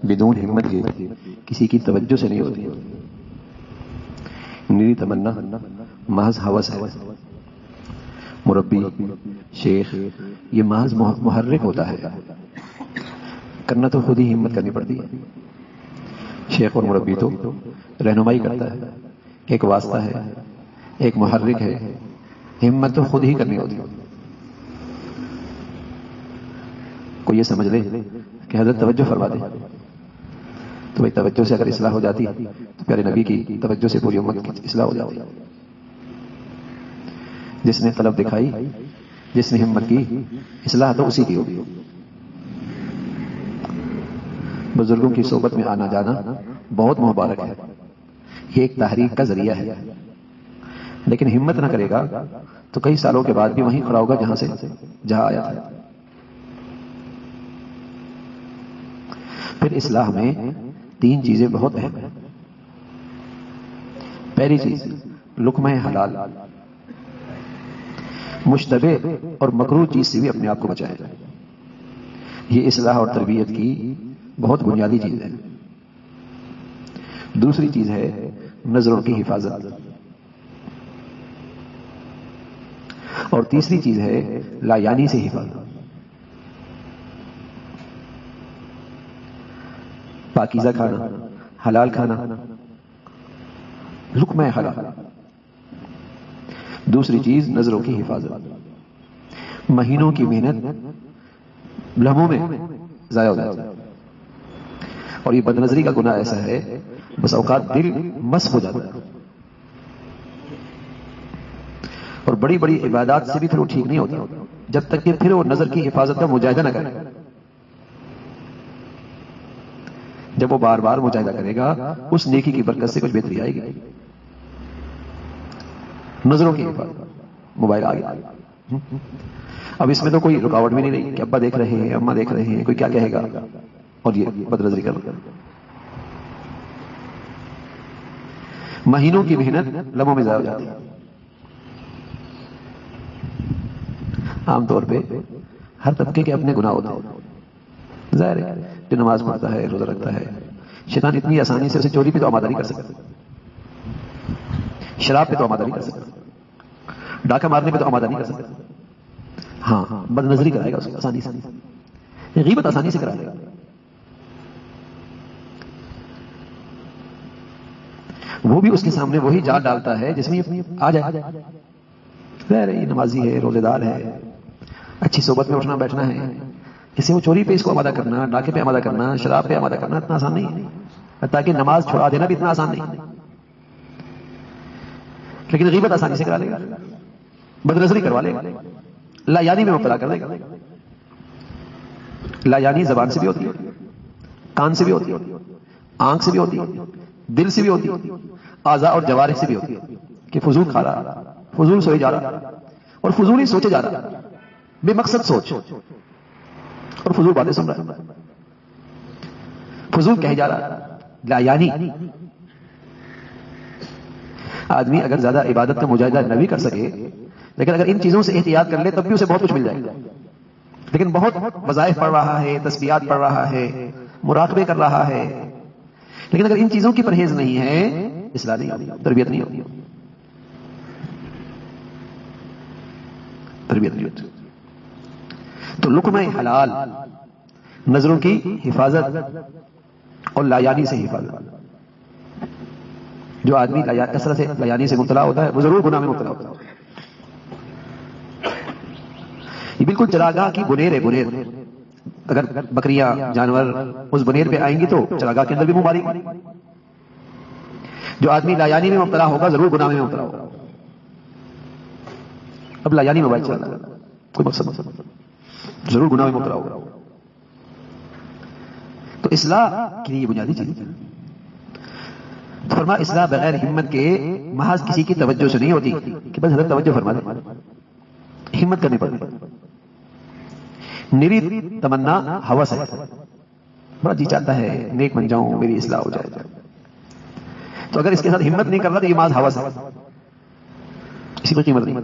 بدون ہمت کے کسی کی توجہ سے نہیں ہوتی. میری تمنا محض ہوس ہے. مربی شیخ یہ محض محرک ہوتا ہے، کرنا تو خود ہی ہمت کرنی پڑتی ہے. شیخ اور مربی تو رہنمائی کرتا ہے، ایک واسطہ ہے، ایک محرک ہے. ہمت تو خود ہی کرنی ہوتی ہے. کوئی یہ سمجھ لے کہ حضرت توجہ فرما دے تو بھائی توجہ سے اگر اصلاح ہو جاتی تو پیارے نبی کی توجہ سے پوری امت کی اصلاح ہو جاتی. جس نے طلب دکھائی، جس نے ہمت کی، اصلاح تو اسی کی ہوگی. بزرگوں کی صحبت میں آنا جانا بہت مبارک ہے، یہ ایک تحریک کا ذریعہ ہے. لیکن ہمت نہ کرے گا تو کئی سالوں کے بعد بھی وہیں کھڑا ہوگا جہاں آیا تھا. پھر اصلاح میں 3 چیزیں بہت اہم ہیں. پہلی چیز لقمہ حلال، مشتبہ اور مکروہ چیز سے بھی اپنے آپ کو بچائے. یہ اصلاح اور تربیت کی بہت بنیادی چیز ہے. دوسری چیز ہے نظروں کی حفاظت، اور تیسری چیز ہے لایانی سے حفاظت. پاکیزہ کھانا، حلال کھانا، لقمہ حلال. دوسری چیز نظروں کی حفاظت. مہینوں کی محنت لمحوں میں ضائع ہو جاتی ہے. اور یہ بدنظری کا گناہ ایسا ہے بس اوقات دل مس ہو جاتا ہے. اور بڑی بڑی عبادات سے بھی پھر وہ ٹھیک نہیں ہوتا جب تک کہ پھر وہ نظر کی حفاظت کا مجاہدہ نہ کرے. جب وہ بار بار مجاہدہ کرے گا اس نیکی کی برکت سے کچھ بہتری آئے گی. نظروں کی حفاظت. موبائل آ گیا، اب اس میں تو کوئی رکاوٹ بھی نہیں رہی کہ ابا دیکھ رہے ہیں، اماں دیکھ رہے ہیں، کوئی کیا کہے گا، اور یہ بدنظری کر رہا. مہینوں کی محنت لمحوں میں ضائع ہو جاتی ہے. عام طور پہ ہر طبقے کے اپنے گناہ ہوتے ہیں. ظاہر ہے جو نماز پڑھتا ہے، روزہ رکھتا ہے، شیطان اتنی آسانی سے اسے چوری پہ تو آمادہ نہیں کر سکتا، شراب پہ تو آمادہ نہیں کر سکتا، ڈاکہ مارنے پہ تو آمادہ نہیں کر سکتا. ہاں بد نظری کرائے گا اس کو آسانی سے، غیبت آسانی سے کرا لے گا. وہ بھی اس کے سامنے وہی جال ڈالتا ہے جس میں یہ آ جائے. ظاہر ہے یہ نمازی ہے، روزے دار ہے، اچھی صحبت میں اٹھنا بیٹھنا ہے، اسے وہ چوری پہ اس کو آمادہ کرنا، ڈاکے پہ آمادہ کرنا، شراب پہ آمادہ کرنا اتنا آسان نہیں ہے. تاکہ نماز چھوڑا دینا بھی اتنا آسان نہیں ہے. لیکن غیبت آسانی سے کرا لے گا، بدنظری کروا لے گا، لایانی میں مبتلا کر دے گا. لایانی زبان سے بھی ہوتی ہے، کان سے بھی ہوتی ہے، آنکھ سے بھی ہوتی ہے، دل سے بھی ہوتی ہے، اعضاء اور جوارح سے بھی ہوتی ہے. کہ فضول کھا رہا، فضول سوئے جا رہا، اور فضول ہی سوچے جا رہا، بے مقصد سوچ اور فضول باتیں سن رہا، فضول کہے جا رہا. لایانی. آدمی اگر زیادہ عبادت کا مجاہدہ نہ بھی کر سکے لیکن اگر ان چیزوں سے احتیاط کر لے تب بھی اسے بہت کچھ مل جائے گا. لیکن بہت وظائف پڑھ رہا ہے، تسبیحات پڑھ رہا ہے، مراقبے کر رہا ہے، لیکن اگر ان چیزوں کی پرہیز نہیں ہے اصلاح نہیں ہوگی، تربیت نہیں ہوگی. تربیت نہیں ہوتی. تو لقمہ حلال، نظروں کی حفاظت اور لایانی سے حفاظت. جو آدمی کثرت سے لایانی سے مبتلا ہوتا ہے وہ ضرور گناہ میں مبتلا ہوتا ہے. یہ بالکل چراگاہ کی بنیر ہے. بنیر اگر بکریاں جانور اس بنیر پہ آئیں گی تو چراگاہ کے اندر بھی منہ ماریں گی. جو آدمی لایانی میں مبتلا ہوگا ضرور گناہ میں مبتلا ہوگا. اب لایانی موبائل چل رہا ہے، کوئی مقصد ضرور گناہ میں مبتلا ہوگا. تو اصلاح کی یہ بنیادی چیز ہے. فرما اصلاح بغیر ہمت کے محض کسی کی توجہ سے نہیں ہوتی کہ بس حضرت توجہ فرما دے. ہمت کرنی پڑتی. میری تمنا ہوس ہے، بڑا جی چاہتا ہے نیک بن جاؤں، میری اصلاح ہو جائے. تو اگر اس کے ساتھ ہمت نہیں کر رہا تو یہ محض ہوس ہے، اسی کو قیمت نہیں.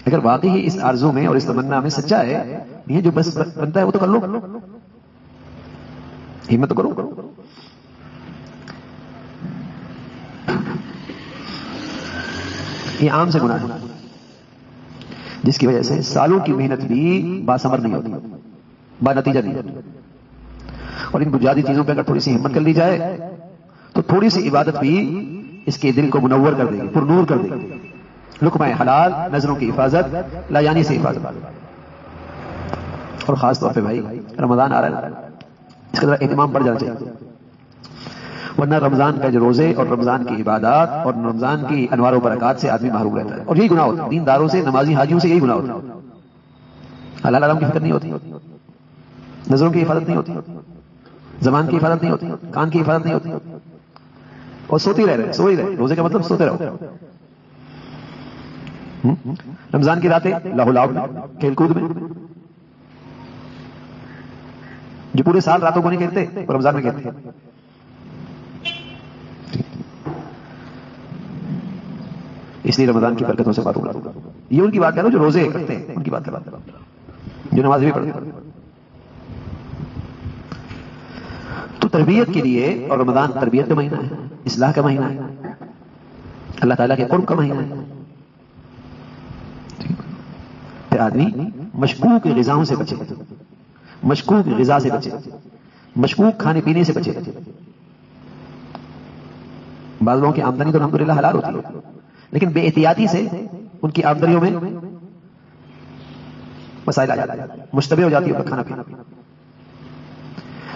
اگر واقعی اس آرزو میں اور اس تمنا میں سچا ہے، یہ جو بس بنتا ہے وہ تو کر لو. ہمت تو کرو. یہ عام سے گناہ ہے جس کی وجہ سے سالوں کی محنت بھی باثمر نہیں ہوتی، با نتیجہ نہیں ہوتی. اور ان بنیادی چیزوں پہ اگر تھوڑی سی ہمت کر لی جائے تو تھوڑی سی عبادت بھی اس کے دل کو منور کر دے گی، پر نور کر دے گی. لقمہ حلال، نظروں کی حفاظت، لایانی سے حفاظت. اور خاص طور پہ بھائی رمضان آ رہا ہے، اس کا ذرا اہتمام بڑھ جانا چاہیے. ورنہ رمضان کا جو روزے اور رمضان کی عبادات اور رمضان کی انوار و برکات سے آدمی محروم رہتا ہے. اور یہی گناہ ہوتا ہے دین داروں سے، نمازی حاجیوں سے، یہی گناہ ہوتا ہے. حلال حرام کی فکر نہیں ہوتی، نظروں کی حفاظت نہیں ہوتی، زبان کی حفاظت نہیں ہوتی، کان کی حفاظت نہیں ہوتی، اور سوتے رہے، سو ہی رہے. روزے کا مطلب سوتے رہو. رمضان کی راتیں لاہو لاؤ میں، کھیل کود میں. جو پورے سال راتوں کو نہیں کھیلتے وہ رمضان میں کھیلتے. اس لیے رمضان کی برکتوں سے معروم رہو. یہ ان کی بات کرو جو روزے کرتے ہیں، ان کی بات کرو جو نماز بھی پڑھتے ہیں. تو تربیت کے لیے، اور رمضان تربیت کا مہینہ ہے، اصلاح کا مہینہ ہے، اللہ تعالیٰ کے قرب کا مہینہ ہے. پھر آدمی مشکوک غذاؤں سے بچے، مشکوک غذا سے بچے، مشکوک کھانے پینے سے بچے. بعض لوگوں کی آمدنی تو الحمدللہ حلال ہوتی ہے، لیکن بے احتیاطی سے ان کی آمدنیوں میں مسائل آ جاتے ہیں، مشتبہ ہو جاتی ہے ان کا کھانا پینا.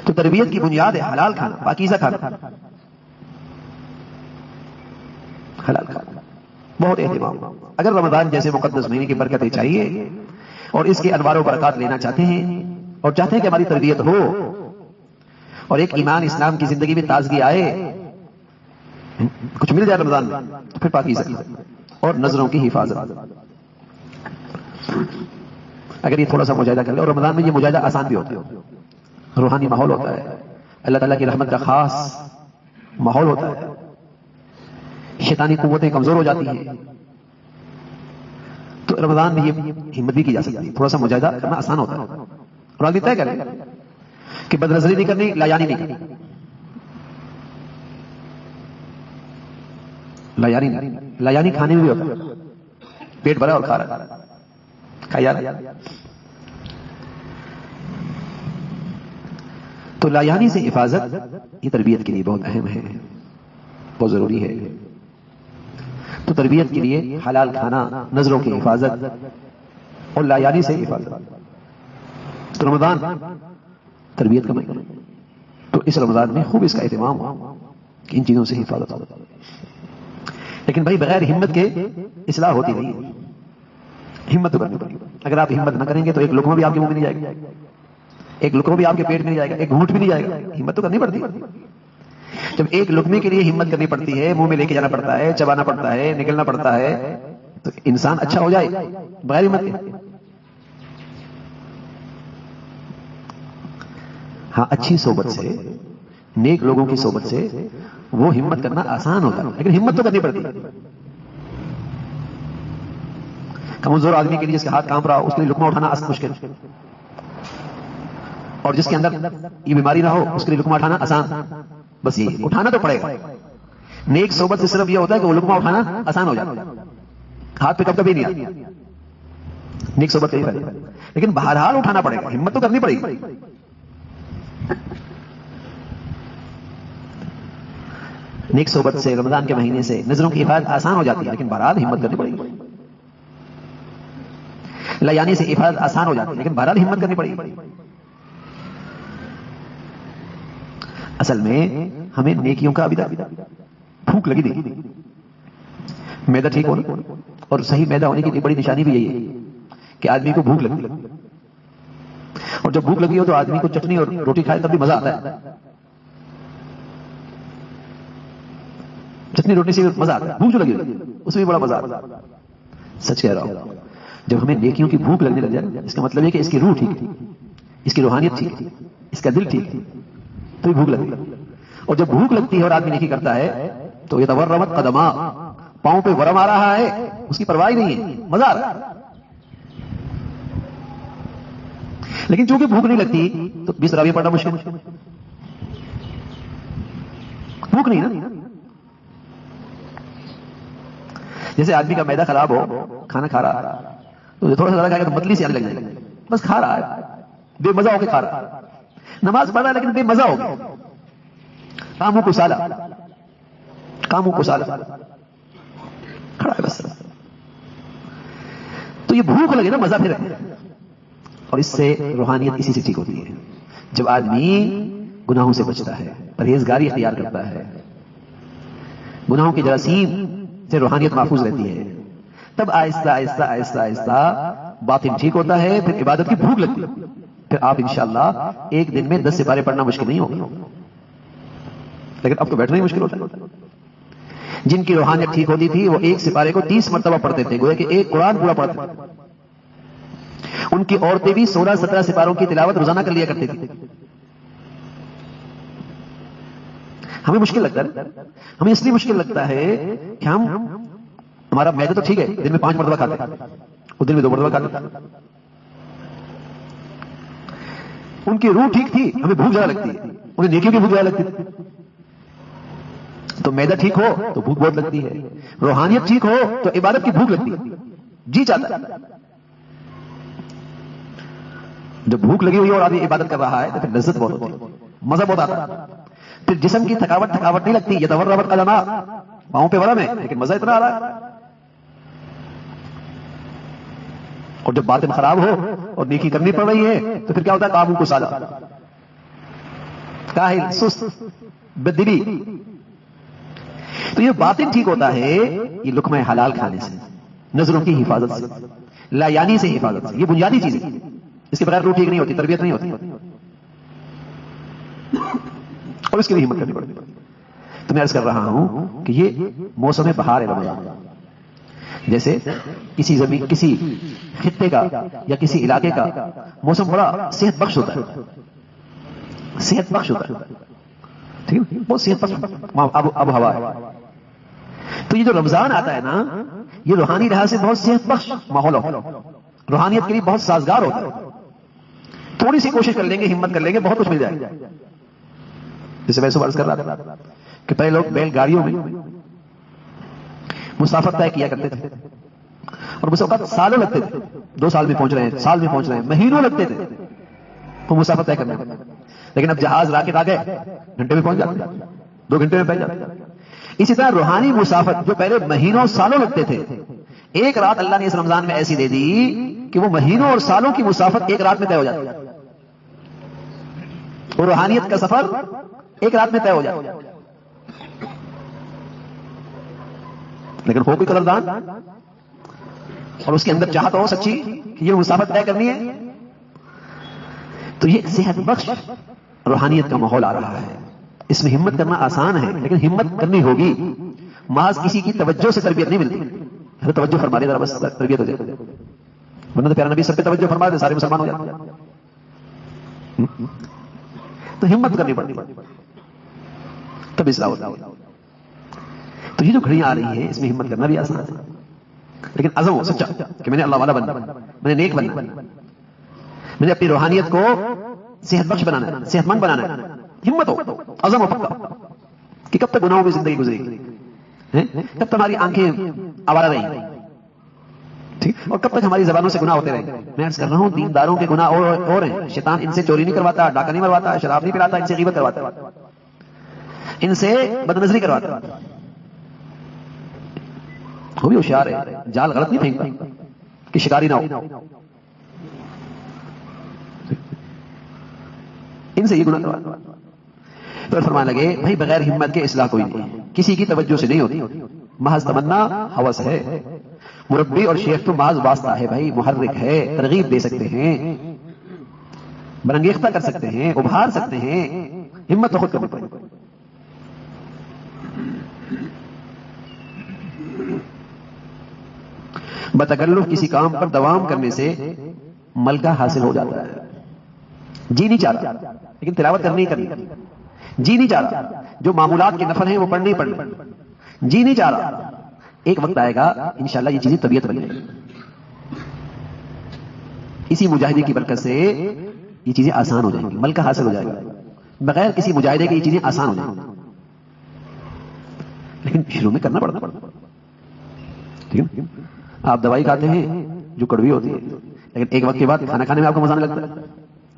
تو تربیت کی بنیاد ہے حلال کھانا، پاکیزہ کھانا، حلال کھانا. بہت اہتمام. اگر رمضان جیسے مقدس مہینے کی برکتیں چاہیے اور اس کے انوار و برکات لینا چاہتے ہیں اور چاہتے ہیں کہ ہماری تربیت ہو اور ایک ایمان اسلام کی زندگی میں تازگی آئے، کچھ مل جائے رمضان میں، تو پھر پاکیزہ اور نظروں کی حفاظت. اگر یہ تھوڑا سا مجاہدہ کر لے، اور رمضان میں یہ مجاہدہ آسان بھی ہوتا ہے، روحانی ماحول ہوتا ہے، اللہ تعالیٰ کی رحمت کا خاص ماحول ہوتا ہے، شیطانی قوتیں کمزور ہو جاتی ہیں. تو رمضان میں یہ ہمت بھی کی جا سکتی ہے، تھوڑا سا مجاہدہ کرنا آسان ہوتا ہے. اور آگے طے کریں کہ بد نظری نہیں کرنی، لایانی نہیں کرنی. لایانی کھانے میں بھی ہوتا ہے، پیٹ بھرا اور کھا رہا ہے، کھایا. تو لایانی سے حفاظت یہ تربیت کے لیے بہت اہم ہے، بہت ضروری ہے. تو تربیت کے لیے حلال کھانا، نظروں کی حفاظت اور لایانی سے حفاظت. تو رمضان تربیت کا مہینہ، تو اس رمضان میں خوب اس کا اہتمام ہو کہ ان چیزوں سے حفاظت ہو. لیکن بھائی بغیر ہمت کے اصلاح ہوتی نہیں ہے، ہمت تو کرنی پڑے گی. اگر آپ ہمت نہ کریں گے تو ایک لقمہ بھی آپ کے منہ میں نہیں جائے گا، ایک لقمہ بھی آپ کے پیٹ میں نہیں جائے گا، ایک گھونٹ بھی نہیں جائے گا. ہمت تو کرنی پڑتی ہے. جب ایک لقمے کے لیے ہمت کرنی پڑتی ہے، منہ میں لے کے جانا پڑتا ہے، چبانا پڑتا ہے، نکلنا پڑتا ہے، تو انسان اچھا ہو جائے بغیر ہمت کے. ہاں اچھی صحبت سے، نیک لوگوں کی صحبت سے وہ ہمت کرنا آسان ہوتا ہے، لیکن ہمت تو کرنی پڑتی ہے. کمزور آدمی کے لیے جس کے ہاتھ کانپ رہا ہو اس کے لیے لقمہ اٹھانا مشکل، اور جس کے اندر یہ بیماری نہ ہو اس کے لیے لقمہ اٹھانا آسان. بس یہ اٹھانا تو پڑے گا. نیک صحبت سے صرف یہ ہوتا ہے کہ وہ لقمہ اٹھانا آسان ہو جاتا ہے، ہاتھ پہ کب کبھی نہیں آتا. نیک صحبت کا ہی فائدہ، لیکن بہرحال اٹھانا پڑے گا، ہمت تو کرنی پڑے گی. نیک صحبت سے، رمضان کے مہینے سے نظروں کی حفاظت آسان ہو جاتی ہے، لیکن بہرحال ہمت کرنی پڑے گی. لایانی سے حفاظت آسان ہو جاتی ہے، لیکن بہرحال ہمت کرنی پڑے گی. اصل میں ہمیں نیکیوں کا ابھی بھوک لگی نہیں. میدا ٹھیک ہونا اور صحیح میدا ہونے کی بڑی نشانی بھی یہی ہے کہ آدمی کو بھوک لگتی، اور جب بھوک لگی ہو تو آدمی کو چٹنی اور روٹی کھائے تب بھی مزہ آتا ہے. چٹنی روٹی سے مزہ آتا ہے، بھوک جو لگی اس میں بڑا مزہ آتا ہے. سچ کہہ رہا ہوں. جب ہمیں نیکیوں کی بھوک لگنے لگ جائے اس کا مطلب ہے کہ اس کی روح ٹھیک تھی، اس کی روحانیت ٹھیک تھی، اس کا دل ٹھیک تھی، تو بھوک لگتی. اور جب بھوک لگتی ہے اور آدمی نیکی کرتا ہے تو یہ تورمت قدما، پاؤں پہ ورم آ رہا ہے، اس کی پرواہ نہیں ہے، مزہ آ رہا ہے. لیکن چونکہ بھوک نہیں لگتی تو بستر بھی پڑنا مشکل. بھوک نہیں نا. جیسے آدمی کا معدہ خراب ہو، کھانا کھا رہا تو تھوڑا سا کھائے گا تو متلی سی آنے لگ جائے گی، بس کھا رہا ہے، بے مزہ ہو کے کھا رہا ہے. نماز پڑھ رہا ہے لیکن بے مزہ ہو گیا، کاموں کو سالا، کاموں کو سالا کھڑا ہے بس. تو یہ بھوک لگے نا، مزہ پھر ہے. اور اس سے روحانیت اسی سے ٹھیک ہوتی ہے جب آدمی گناہوں سے بچتا ہے، پرہیزگاری اختیار کرتا ہے، گناہوں کے جراثیم سے روحانیت محفوظ رہتی ہے. تب آہستہ آہستہ آہستہ آہستہ باطن ٹھیک ہوتا ہے، پھر عبادت کی بھوک لگتی ہے. پھر آپ انشاءاللہ ایک دن میں 10 سپارے پڑھنا مشکل نہیں ہوگا. لیکن اب تو بیٹھنا ہی مشکل ہوتا ہے. جن کی روحانیت ٹھیک ہوتی تھی وہ ایک سپارے کو 30 مرتبہ پڑھتے تھے، گویا کہ ایک قرآن پورا پڑھتے تھے. ان کی عورتیں بھی 16-17 سپاروں کی تلاوت روزانہ کر لیا کرتی تھی. ہمیں مشکل لگتا ہے، ہمیں اس لیے مشکل لگتا ہے کہ ہمارا معدہ تو ٹھیک ہے، دن میں 5 مرتبہ کھاتے ہیں، وہ دن میں 2 مرتبہ کھاتے ہیں. ان کی روح ٹھیک تھی، ہمیں بھوک زیادہ لگتی ہے، انہیں نیکیوں کی بھوک زیادہ لگتی ہے. تو معدہ ٹھیک ہو تو بھوک بہت لگتی ہے، روحانیت ٹھیک ہو تو عبادت کی بھوک لگتی ہے، جی چاہتا ہے. جب بھوک لگی ہوئی اور آدمی عبادت کر رہا ہے تو پھر لذت بہت ہوتی ہے، مزہ بہت آتا ہے. پھر جسم کی تھکاوٹ نہیں لگتی، یہ توربت قدما، پاؤں پہ ورم ہے لیکن مزہ اتنا آ رہا ہے. اور جب باطن خراب ہو اور نیکی کرنی پڑ رہی ہے تو پھر کیا ہوتا ہے؟ کاموں کو سالا، کاہل، سست، بددلی. تو یہ باطن ٹھیک ہوتا ہے یہ لقمہ حلال کھانے سے، نظروں کی حفاظت سے، لا یعنی سے حفاظت سے. یہ بنیادی چیز ہے، اس کے بغیر روح ٹھیک نہیں ہوتی، تربیت نہیں ہوتی. اور اس کے لیے ہمت کرنی پڑتی. تو میں عرض کر رہا ہوں کہ یہ موسم بہار ہے رمضان. جیسے کسی زمین، کسی خطے کا یا کسی علاقے کا موسم بڑا صحت بخش ہوتا ہے، صحت بخش ہوتا ہے، ٹھیک ہے، بہت صحت بخش اب ہوا ہے. تو یہ جو رمضان آتا ہے نا، یہ روحانی لحاظ سے بہت صحت بخش ماحول ہوتا ہے، روحانیت کے لیے بہت سازگار ہوتا ہے. تھوڑی سی کوشش کر لیں گے، ہمت کر لیں گے، بہت کچھ مل جائے گا. جیسے میں عرض کر رہا تھا کہ پہلے لوگ بیل گاڑیوں میں مسافت طے کیا کرتے تھے، اور اس وقت سالوں لگتے تھے، 2 سال میں پہنچ رہے ہیں، سال میں پہنچ رہے ہیں، مہینوں لگتے تھے وہ مسافت طے کرنے میں. لیکن اب جہاز راکٹ آ گئے، گھنٹے میں پہنچ جاتے ہیں، 2 گھنٹے میں پہنچ جاتے ہیں. اسی طرح روحانی مسافت جو پہلے مہینوں سالوں لگتے تھے، ایک رات اللہ نے اس رمضان میں ایسی دے دی کہ وہ مہینوں اور سالوں کی مسافت ایک رات میں طے ہو جاتی ہے. وہ روحانیت کا سفر ایک رات میں طے ہو جاتا ہے. لیکن ہو کوئی قدردان اور اس کے اندر چاہت ہو سچی کہ یہ مسافت طے کرنی ہے، تو یہ صحت بخش روحانیت کا ماحول آ رہا ہے. اس میں ہمت کرنا آسان ہے، لیکن ہمت کرنی ہوگی. محض کسی کی توجہ سے تربیت نہیں ملتی. توجہ فرما دے ذرا بس تربیت ہو جائے، ورنہ تو پیارا نبی سب پہ توجہ فرما دے سارے مسلمان ہو جاتے. تو ہمت کرنی پڑتی تب اصلاح ہوتا ہے. تو یہ جو گھڑیاں آ رہی ہیں اس میں ہمت کرنا بھی آسان ہے، لیکن عزم ہو سچا کہ میں نے اللہ والا بننا، میں نے نیک بننا، میں نے اپنی روحانیت کو صحت بخش بنانا ہے، صحت مند بنانا ہے. ہمت ہو، عزم ہو پکا کہ کب تک گناہوں میں زندگی گزرے گی، کب تک ہماری آنکھیں آوارہ رہیں گی، ٹھیک، اور کب تک ہماری زبانوں سے گناہ ہوتے رہیں گے. میں عرض کر رہا ہوں دینداروں کے گناہ اور ہیں. شیطان ان سے چوری نہیں کرواتا، ڈاکہ نہیں مرواتا، شراب نہیں پلاتا، ان سے غیبت کرواتا، ان سے بدنظری کرواتا. وہ بھی ہوشیار ہے، جال غلط نہیں پھینکتا کہ شکاری نہ ہو. ان سے یہ گناہ کرواتا. پھر فرمانے لگے بھائی بغیر ہمت کے اصلاح کوئی نہیں، کسی کی توجہ سے نہیں ہوتی، محض تمنا، ہوس ہے. مربی اور شیخ تو محض واسطہ ہے بھائی، محرک ہے، ترغیب دے سکتے ہیں، برنگیختہ کر سکتے ہیں، ابھار سکتے ہیں. ہمت تو خود کرنی پڑے. بتکلف کسی کام پر دوام کرنے سے ملکہ حاصل ہو جاتا ہے. جی نہیں چاہتا لیکن تلاوت کرنی ہی کرنی، جی نہیں چاہتا جو معمولات کے نفل ہیں وہ پڑھنے ہی پڑھنے، جی نہیں چاہ رہا. ایک وقت آئے گا انشاءاللہ یہ چیزیں طبیعت بن جائے گی. اسی مجاہدے کی برکت سے یہ چیزیں آسان ہو جائیں گی، ملکہ حاصل ہو جائے گا. بغیر کسی مجاہدے کے یہ چیزیں آسان ہو جائیں گی. لیکن شروع میں کرنا پڑتا. ٹھیک ہے. آپ دوائی کھاتے ہیں جو کڑوی ہوتی ہے، لیکن ایک وقت کے بعد کھانا کھانے میں آپ کو مزہ نہیں لگتا.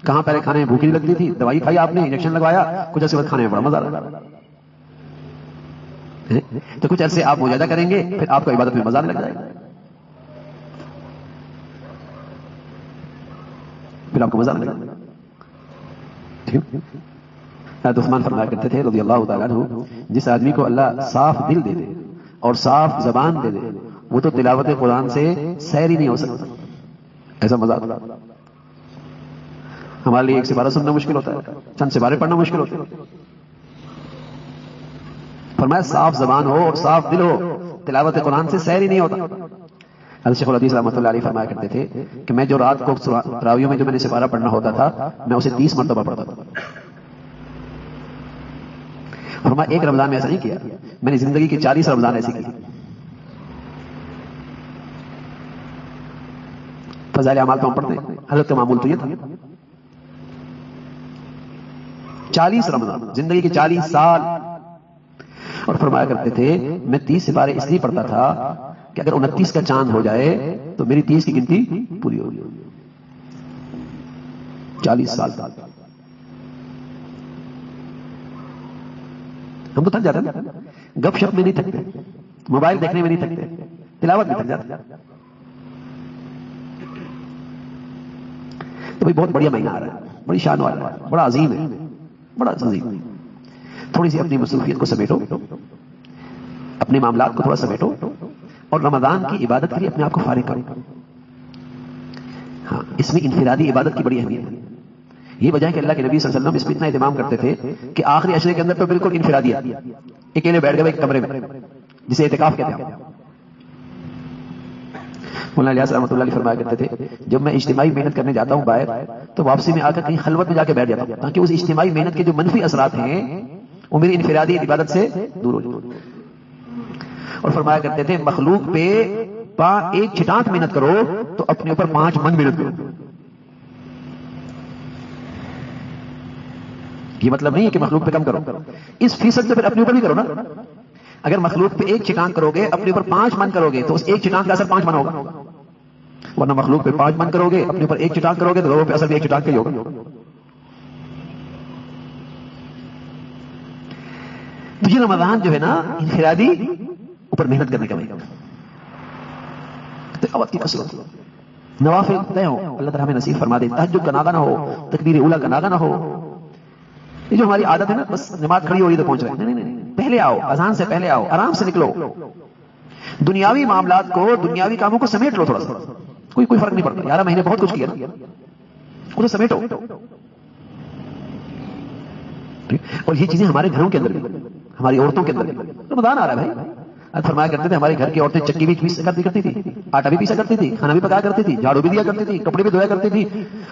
کہاں پہلے کھانے میں بھوک نہیں لگتی تھی، دوائی کھائی آپ نے، انجیکشن لگوایا، کچھ عرصے بعد کھانے میں بڑا مزہ آ رہا. تو کچھ عرصے آپ مجاہدہ کریں گے، پھر آپ کو عبادت میں مزہ آنے لگ جائے گا، پھر آپ کو مزہ آنے لگ جائے گا. حضرت عثمان فرمایا کرتے تھے رضی اللہ تعالیٰ عنہ، جس آدمی کو اللہ صاف دل دے دے اور صاف زبان دے دے، وہ تو تلاوت قرآن سے سیر ہی نہیں ہو سکتا. ایسا مزہ آتا. ہمارے لیے ایک سپارہ سننا مشکل ہوتا ہے، چند سپارے پڑھنا مشکل ہوتا ہے. فرمایا صاف زبان ہو اور صاف دل ہو، تلاوت قرآن سے سیر ہی نہیں ہوتا. حضرت شیخ الحدیث رحمۃ اللہ علیہ فرمایا کرتے تھے کہ میں جو رات کو تراویح میں جو میں نے سپارہ پڑھنا ہوتا تھا، میں اسے 30 مرتبہ پڑھتا تھا. فرمایا ایک رمضان میں ایسا نہیں کیا، میں نے زندگی کے 40 رمضان ایسے کیے. فضائل اعمال تو ہم پڑھتے ہیں، حضرت کا معمول تو یہ تھا. 40 رمضان، زندگی کے 40 سال. اور فرمایا کرتے تھے میں 30 سپارے اس لیے پڑھتا تھا کہ اگر 29 کا چاند ہو جائے تو میری 30 کی گنتی پوری ہوگی. 40 سال. ہم تو تھک جاتے ہیں، گپ شپ میں نہیں تھکتے، موبائل دیکھنے میں نہیں تھکتے، تلاوت میں تھک جاتے. تو بھائی بہت بڑھیا مہینہ آ رہا ہے، بڑی شان والا ہے، بڑا عظیم ہے، بڑا عظیم. تھوڑی سی اپنی مصروفیت کو سمیٹو، اپنے معاملات کو تھوڑا سمیٹو، اور رمضان کی عبادت کے لیے اپنے آپ کو فارغ کرو. ہاں، اس میں انفرادی عبادت کی بڑی اہمیت ہے. یہ وجہ ہے کہ اللہ کے نبی صلی اللہ علیہ وسلم اس میں اتنا اہتمام کرتے تھے کہ آخری عشرے کے اندر تو بالکل انفرادی ہے، اکیلے بیٹھ گئے ایک کمرے میں، جسے اعتکاف کہتے ہیں. مولانا الیاس رحمۃ اللہ علیہ فرمایا کرتے تھے جب میں اجتماعی محنت کرنے جاتا ہوں باہر، تو واپسی میں آ کر کہیں خلوت میں جا کے بیٹھ جاتا ہوں تاکہ اس اجتماعی محنت کے جو منفی اثرات ہیں وہ میری انفرادی عبادت سے دور ہو جائے. اور فرمایا کرتے تھے مخلوق پہ ایک چھٹانک محنت کرو تو اپنے اوپر 5 من محنت کرو. یہ مطلب نہیں ہے کہ مخلوق پہ کم کرو، اس فیصد سے پھر اپنے اوپر بھی کرو نا. اگر مخلوق پہ 1 چھٹانک کرو گے، اپنے اوپر 5 من کرو گے، تو اس 1 چھٹانک کا اثر 5 من ہوگا. ورنہ مخلوق پہ 5 من کرو گے، اپنے اوپر 1 چھٹانک کرو گے، تو لوگوں پہ اثر بھی 1 چھٹانک کا ہی ہوگا. تو یہ رمضان جو ہے نا، انفرادی اوپر محنت کرنے کا مہینہ، تلاوت کی کثرت، نوافل طے ہو، اللہ تعالیٰ ہمیں نصیب فرما دے. تہجد کا ناغہ نہ ہو، تکبیر اولیٰ کا ناغہ نہ ہو. یہ جو ہماری عادت ہے نا، بس نماز کھڑی ہو رہی تو پہنچ رہے ہیں، نہیں، پہلے آؤ، اذان سے پہلے آؤ، آرام سے نکلو. دنیاوی معاملات کو، دنیاوی کاموں کو سمیٹ لو تھوڑا سا، کوئی فرق نہیں پڑتا. 11 مہینے بہت کچھ کیا نا، اسے سمیٹو. اور یہ چیزیں ہمارے گھروں کے اندر بھی، ہماری عورتوں کے اندر بھی. رمضان آ رہا ہے بھائی، فرمایا کرتے تھے ہمارے گھر کی عورتیں چکی بھی پیسا کرتی تھی، آٹا بھی پیسا کرتی تھی، کھانا بھی پکایا کرتی تھی، جھاڑو بھی دیا کرتی تھی، کپڑے بھی دھویا کرتی تھی،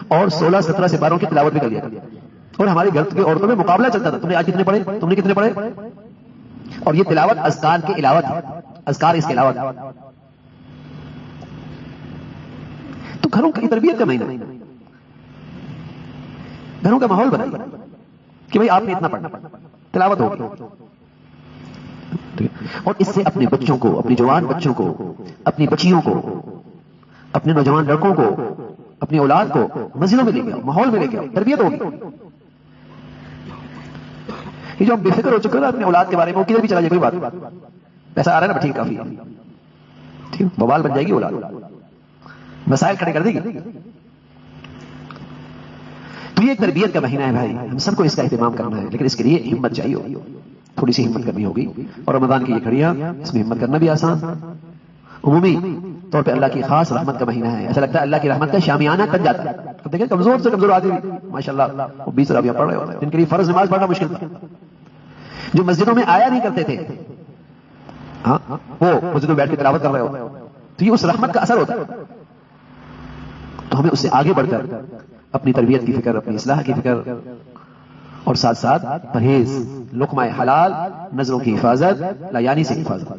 اور 16-17 سپاروں کی تلاوت بھی کر لیا کرتی تھی. اور ہمارے گھر کی عورتوں میں مقابلہ چلتا تھا، تم نے آج کتنے پڑھے، تم نے کتنے پڑھے. اور یہ تلاوت اذکار کے علاوہ تھی، اذکار اس کے علاوہ تھا. تو گھروں کی تربیت کا مہینہ، گھروں کا ماحول بنائیے کہ بھائی آپ نے اتنا پڑھنا، تلاوت ہوگی. اور اس سے اپنے بچوں کو، اپنے جوان بچوں کو، اپنی بچیوں کو، اپنے نوجوان لڑکوں کو، اپنی اولاد کو مسجدوں میں لے کے آؤ، ماحول میں لے کے آؤ، تربیت ہوگی. یہ جو ہم بے فکر ہو چکے ہیں نا اپنے اولاد کے بارے میں، وہ کدھر بھی چلا جائے کوئی بات، پیسہ آ رہا ہے نا، ٹھیک کافی ہے، ٹھیک بوال بن جائے گی اولاد، مسائل کھڑے کر دے گی. تو یہ تربیت کا مہینہ ہے بھائی، ہم سب کو اس کا اہتمام کرنا ہے، لیکن اس کے لیے ہمت چاہیے ہوگی، تھوڑی سی ہمت کرنی ہوگی. اور رمضان کی یہ گھڑیاں، اس میں ہمت کرنا بھی آسان. عمومی طور پہ اللہ کی خاص رحمت کا مہینہ ہے، ایسا لگتا ہے اللہ کی رحمت کا شامیانہ کٹ جاتا ہے. اب دیکھیں کمزور سے کمزور آدمی ماشاءاللہ وہ 20 رابعہ پڑھ رہے ہوتے ہیں، جن کے لیے فرض نماز پڑھنا مشکل تھا، جو مسجدوں میں آیا نہیں کرتے تھے، ہاں وہ مسجدوں میں بیٹھ کے تلاوت کر رہے ہو. تو یہ اس رحمت کا اثر ہوتا ہے. تو ہمیں اس سے آگے بڑھ کر اپنی تربیت کی فکر، اپنی اصلاح کی فکر، اور ساتھ ساتھ پرہیز، لقمہ حلال، نظروں کی حفاظت، لایانی سے حفاظت.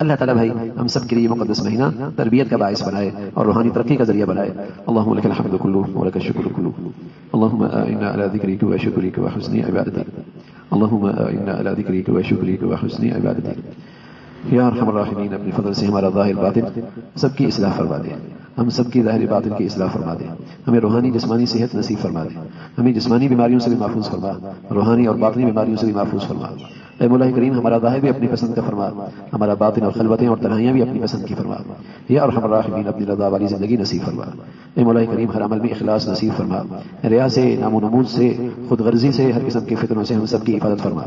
اللہ تعالیٰ بھائی ہم سب کے لیے مقدس مہینہ تربیت کا باعث بنائے اور روحانی ترقی کا ذریعہ بنائے. اللهم لك الحمد كله ولك الشكر كله. اللهم اعنا على ذكرك وشكرك وحسن عبادتك. اللهم اعنا على ذكرك وشكرك وحسن عبادتك. یا ارحم الراحمین اپنے فضل سے ہمارا ظاہر باطن سب کی اصلاح فرما دے، ہم سب کی ظاہر باطن کی اصلاح فرما دے، ہمیں روحانی جسمانی صحت نصیب فرما دے، ہمیں جسمانی بیماریوں سے بھی محفوظ فرما، روحانی اور باطنی بیماریوں سے بھی محفوظ فرما۔ اے مولا کریم ہمارا ظاہر بھی اپنی پسند کا فرما، ہمارا باطن اور خلوتیں اور تنہائیاں بھی اپنی پسند کی فرما۔ یا ارحم الراحمین اپنی رضا والی زندگی نصیب فرما۔ اے مولا کریم ہر عمل میں اخلاص نصیب فرما، ریا سے، نام و نمود سے، خود غرضی سے، ہر قسم کے فتنوں سے ہم سب کی حفاظت فرما۔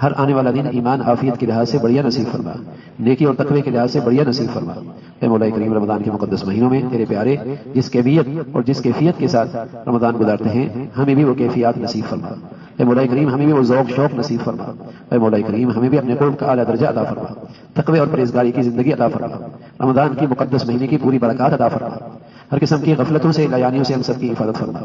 ہر آنے والا دن ایمان عافیت کے لحاظ سے بڑھیا نصیب فرما، نیکی اور تقوی کے لحاظ سے بڑھیا نصیب فرما۔ اے مولا کریم رمضان کے مقدس مہینوں میں تیرے پیارے جس کیفیت اور جس کیفیت کے ساتھ رمضان گزارتے ہیں ہمیں بھی وہ کیفیات نصیب فرما۔ اے مولا کریم ہمیں بھی وہ ذوق شوق نصیب فرما۔ اے مولا کریم ہمیں بھی اپنے قرب کا اعلیٰ درجہ عطا فرما، تقوی اور پرہیزگاری کی زندگی عطا فرما، رمضان کی مقدس مہینے کی پوری برکات عطا فرما، ہر قسم کی غفلتوں سے، لایانیوں سے ہم سب کی حفاظت فرما۔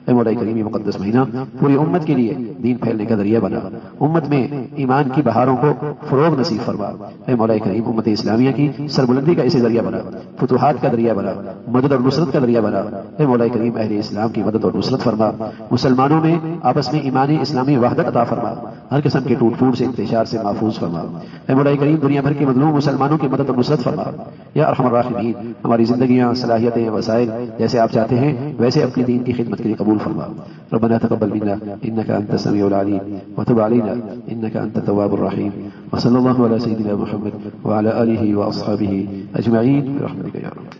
اے مولا کریم یہ مقدس مہینہ پوری امت کے لیے دین پھیلنے کا ذریعہ بنا، امت میں ایمان کی بہاروں کو فروغ نصیب فرما۔ اے مولا کریم امت اسلامیہ کی سربلندی کا اسے ذریعہ بنا، فتوحات کا ذریعہ بنا، مدد اور نصرت کا ذریعہ بنا۔ اے مولا کریم اہل اسلام کی مدد اور نصرت فرما، مسلمانوں میں آپس میں ایمانی اسلامی وحدت عطا فرما، ہر قسم کے ٹوٹ پھوٹ سے، انتشار سے محفوظ فرما۔ اے مولا کریم دنیا بھر کے مظلوم مسلمانوں کی مدد اور نصرت فرما۔ یا ارحم الراحمین ہماری زندگیاں، صلاحیتیں، وسائل جیسے آپ چاہتے ہیں ویسے اپنی دین کی خدمت کے لیے قبول فرما۔ ربنا تقبل منا انك انت السميع العليم وتب علينا انك انت التواب الرحيم وصلى الله على سيدنا محمد وعلى اله واصحابه اجمعين برحمتك يا رب۔